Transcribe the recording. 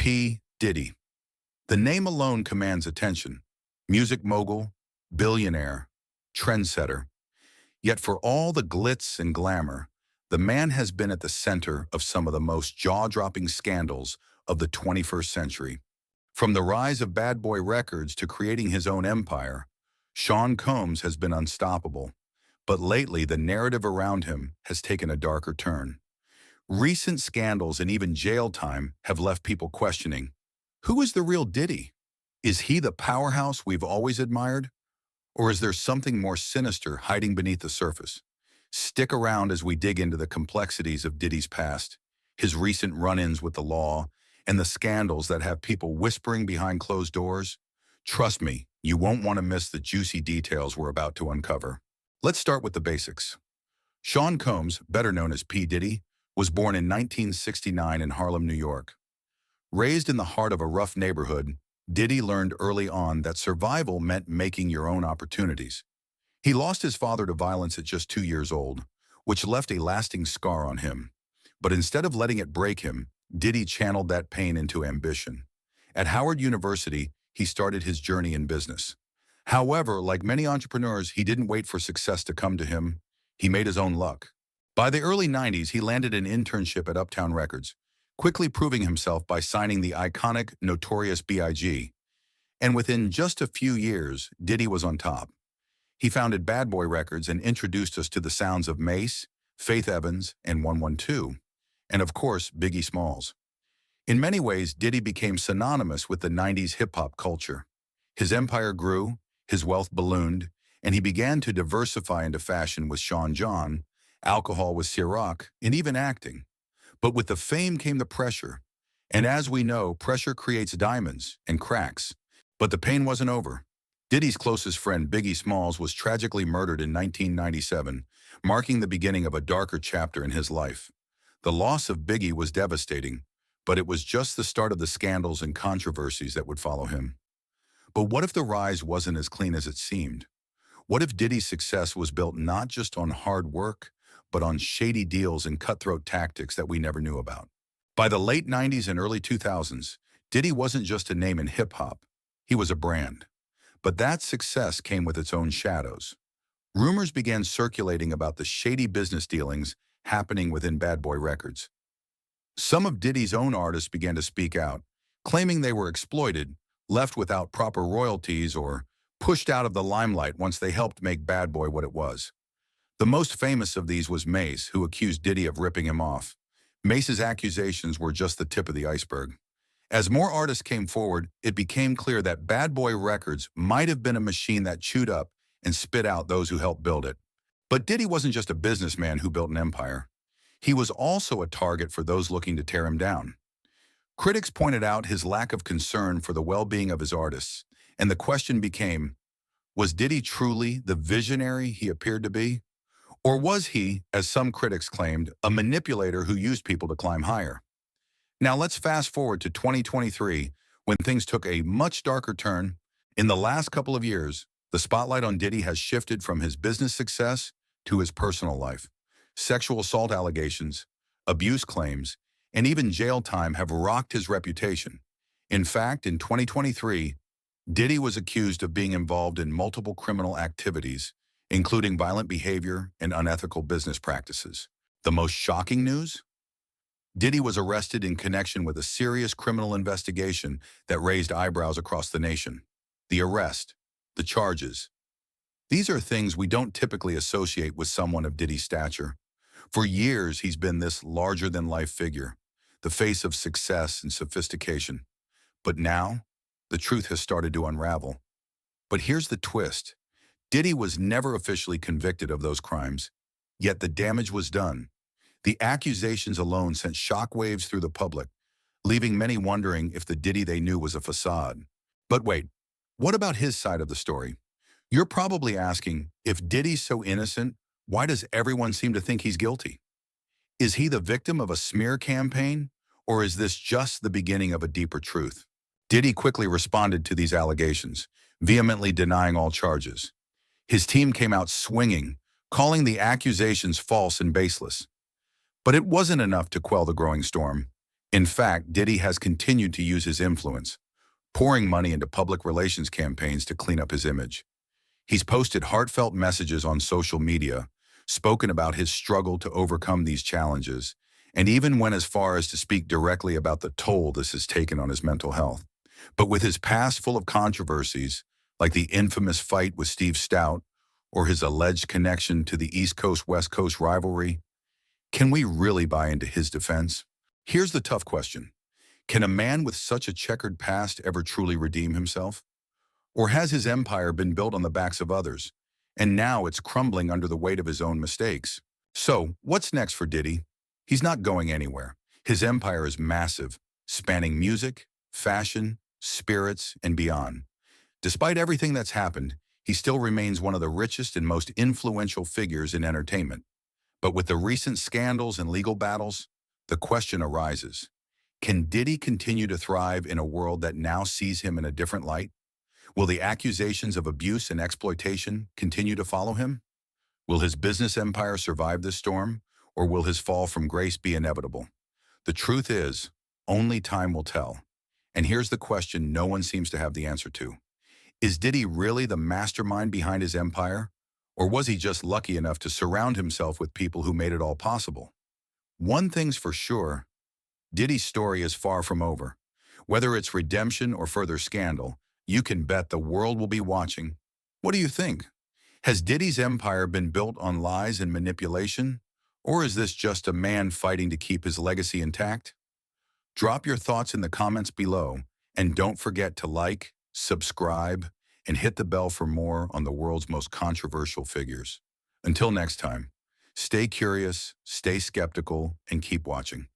P. Diddy. The name alone commands attention. Music mogul, billionaire, trendsetter. Yet for all the glitz and glamour, the man has been at the center of some of the most jaw-dropping scandals of the 21st century. From the rise of Bad Boy Records to creating his own empire, Sean Combs has been unstoppable. But lately, the narrative around him has taken a darker turn. Recent scandals and even jail time have left people questioning, who is the real Diddy? Is he the powerhouse we've always admired? Or is there something more sinister hiding beneath the surface? Stick around as we dig into the complexities of Diddy's past, his recent run-ins with the law, and the scandals that have people whispering behind closed doors. Trust me, you won't want to miss the juicy details we're about to uncover. Let's start with the basics. Sean Combs, better known as P. Diddy, was born in 1969 in Harlem, New York. Raised in the heart of a rough neighborhood, Diddy learned early on that survival meant making your own opportunities. He lost his father to violence at just 2 years old, which left a lasting scar on him. But instead of letting it break him, Diddy channeled that pain into ambition. At Howard University, he started his journey in business. However, like many entrepreneurs, he didn't wait for success to come to him. He made his own luck. By the early 90s, he landed an internship at Uptown Records, quickly proving himself by signing the iconic Notorious B.I.G. And within just a few years, Diddy was on top. He founded Bad Boy Records and introduced us to the sounds of Mace, Faith Evans, and 112, and of course, Biggie Smalls. In many ways, Diddy became synonymous with the 90s hip-hop culture. His empire grew, his wealth ballooned, and he began to diversify into fashion with Sean John, alcohol with Ciroc, and even acting. But with the fame came the pressure. And as we know, pressure creates diamonds and cracks. But the pain wasn't over. Diddy's closest friend, Biggie Smalls, was tragically murdered in 1997, marking the beginning of a darker chapter in his life. The loss of Biggie was devastating, but it was just the start of the scandals and controversies that would follow him. But what if the rise wasn't as clean as it seemed? What if Diddy's success was built not just on hard work, but on shady deals and cutthroat tactics that we never knew about? By the late 90s and early 2000s, Diddy wasn't just a name in hip-hop, he was a brand. But that success came with its own shadows. Rumors began circulating about the shady business dealings happening within Bad Boy Records. Some of Diddy's own artists began to speak out, claiming they were exploited, left without proper royalties, or pushed out of the limelight once they helped make Bad Boy what it was. The most famous of these was Mace, who accused Diddy of ripping him off. Mace's accusations were just the tip of the iceberg. As more artists came forward, it became clear that Bad Boy Records might have been a machine that chewed up and spit out those who helped build it. But Diddy wasn't just a businessman who built an empire. He was also a target for those looking to tear him down. Critics pointed out his lack of concern for the well-being of his artists, and the question became, was Diddy truly the visionary he appeared to be? Or was he, as some critics claimed, a manipulator who used people to climb higher? Now let's fast forward to 2023, when things took a much darker turn. In the last couple of years, the spotlight on Diddy has shifted from his business success to his personal life. Sexual assault allegations, abuse claims, and even jail time have rocked his reputation. In fact, in 2023, Diddy was accused of being involved in multiple criminal activities, including violent behavior and unethical business practices. The most shocking news? Diddy was arrested in connection with a serious criminal investigation that raised eyebrows across the nation. The arrest, the charges. These are things we don't typically associate with someone of Diddy's stature. For years, he's been this larger-than-life figure, the face of success and sophistication. But now, the truth has started to unravel. But here's the twist. Diddy was never officially convicted of those crimes, yet the damage was done. The accusations alone sent shockwaves through the public, leaving many wondering if the Diddy they knew was a facade. But wait, what about his side of the story? You're probably asking, if Diddy's so innocent, why does everyone seem to think he's guilty? Is he the victim of a smear campaign, or is this just the beginning of a deeper truth? Diddy quickly responded to these allegations, vehemently denying all charges. His team came out swinging, calling the accusations false and baseless. But it wasn't enough to quell the growing storm. In fact, Diddy has continued to use his influence, pouring money into public relations campaigns to clean up his image. He's posted heartfelt messages on social media, spoken about his struggle to overcome these challenges, and even went as far as to speak directly about the toll this has taken on his mental health. But with his past full of controversies, like the infamous fight with Steve Stout or his alleged connection to the East Coast-West Coast rivalry, can we really buy into his defense? Here's the tough question. Can a man with such a checkered past ever truly redeem himself? Or has his empire been built on the backs of others, and now it's crumbling under the weight of his own mistakes? So, what's next for Diddy? He's not going anywhere. His empire is massive, spanning music, fashion, spirits, and beyond. Despite everything that's happened, he still remains one of the richest and most influential figures in entertainment. But with the recent scandals and legal battles, the question arises, can Diddy continue to thrive in a world that now sees him in a different light? Will the accusations of abuse and exploitation continue to follow him? Will his business empire survive this storm, or will his fall from grace be inevitable? The truth is, only time will tell. And here's the question no one seems to have the answer to. Is Diddy really the mastermind behind his empire, or was he just lucky enough to surround himself with people who made it all possible? One thing's for sure, Diddy's story is far from over. Whether it's redemption or further scandal, you can bet the world will be watching. What do you think? Has Diddy's empire been built on lies and manipulation? Or is this just a man fighting to keep his legacy intact? Drop your thoughts in the comments below, and don't forget to like, subscribe, and hit the bell for more on the world's most controversial figures. Until next time, stay curious, stay skeptical, and keep watching.